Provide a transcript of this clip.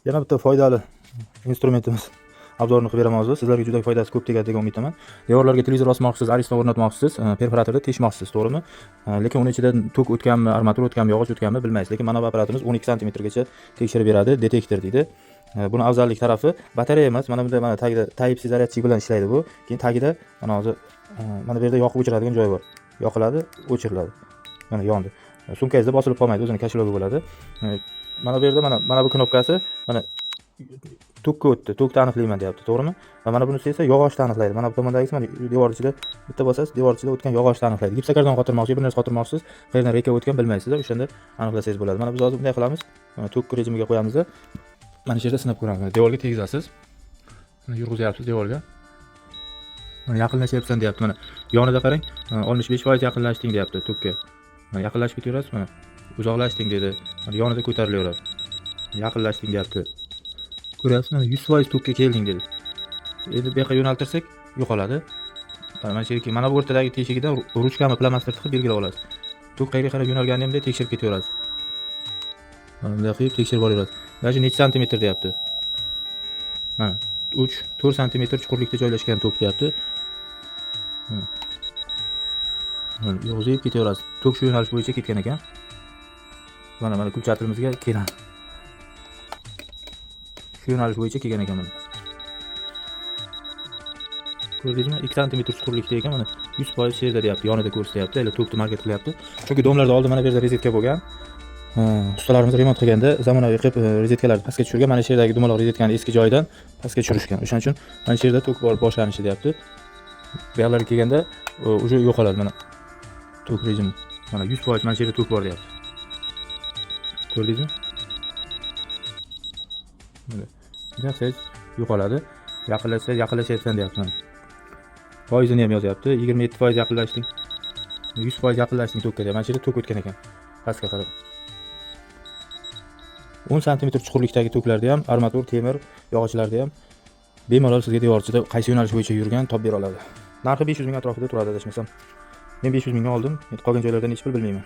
Yana bitta foydali instrumentimiz obzorini qilib beraman hozir. Sizlarga juda foydasi ko'p tegadi degan umiddaman. Devorlarga televizor osmoqchisiz, ariston o'rnatmoqchisiz, perforatorda teshmoqchisiz, to'g'rimi? Lekin uni ichidan tok o'tganmi, armatura o'tganmi, yog'och o'tganmi bilmaysiz. Lekin mana bu apparatimiz 12 sm gacha tekshirib beradi, detektor deydi. Buni afzallik tarafi batareya emas, mana bunda mana tagida Type-C zaryadchik bilan ishlaydi bu. Keyin tagida mana hozir mana bu yerda yoqib o'chiradigan joyi bor. Yoqiladi, o'chiriladi. Mana yondi. Sumkangizda bosilib qolmaydi, o'zini kashlovi bo'ladi. Mana bu yerda mana bu knopkasi mana tokka o'tdi, tokni aniqlayman deyapti, to'g'rimi? Va mana bunisi esa yog'ochni aniqlaydi. Mana bu tomondagisi mana devor ichida bitta bosasiz, devor ichida o'tgan yog'ochni aniqlaydi. Gipsakardon qotirmoqchi, bir narsa qotirmoqchisiz, qayerdan reka o'tgan bilmaysizlar, o'shanda aniqlasangiz bo'ladi. Mana biz hozir bunday qilamiz. Mana tok rejimiga qo'yamiz. Mana shu yerda sinab ko'ramiz. Devorga tegizasiz. Mana yurg'izyapsiz devorga. Mana yaqinlashyapsan deyapti. Mana yonida qarang, 65% yaqinlashding deyapti tokka. Mana yaqinlashib ketaverasiz, mana uzoqlashding dedi. Mana yonida ko'tarilaveradi. Yaqinlashding deyapti. Ko'ryapsiz, mana 100% tokka kelding dedi. Endi bu yoqqa yo'naltirsak yo'qoladi. Mana shu yerga, mana bu o'rtadagi teshigidan ruchkani plasmastir tiqib belgilab olasiz. Tok qayerga qarab yo'nalganini ham tekshirib ketaverasiz. Mana bunday qilib tekshirib olaverasiz. Mana shu necha santimetr deyapti. Mana 3-4 santimetr chuqurlikda joylashgan tok deyapti. Mana yog'zib ketaverasiz. Tok shu yo'nalish bo'yicha ketgan ekan. Mana kulchatirimizga keladi. Shu yo'nalish bo'yicha kelgan ekan mana. Ko'rdingizmi? 2 sm chuqurlikda ekan, mana 100% shu yerda deyapti, yonida ko'rsatyapti. Hali tokni market qilyapti. Chunki domlarda oldin mana bu yerda rezetka bo'lgan. Ustalarimiz remont qilganda zamonaviy qilib rezetkalarni pastga tushirgan. Mana shu yerdagi dumaloq rezetkani eski joyidan pastga tushirishgan. O'shaning uchun mana shu yerda tok bor boshlanishi deyapti. Bu yoqlarga kelganda уже yo'qoladi mana. Tok rejimi. Mana 100% mana shu yerda tok bor deyapti. Ko'rdingizmi? Mana. Yaxshi yo'qoladi. Yaqinlashyapsan deyapti mana. Foizini ham yozyapti. 27% yaqinlashding. 100% yaqinlashding tokka deyapti. Mana shu yerda tok o'tgan ekan. Pastga qarab. 10 sm chuqurlikdagi toklarda ham, armatur, temir, yog'ochlarda ham bemalol sizga devor ichida qaysi yo'nalish bo'yicha yurgan topib bera oladi. Narxi 500 ming atrofida turadi adashmasam. Men 500 mingga oldim. Qolgan joylarda necha pul bilmayman.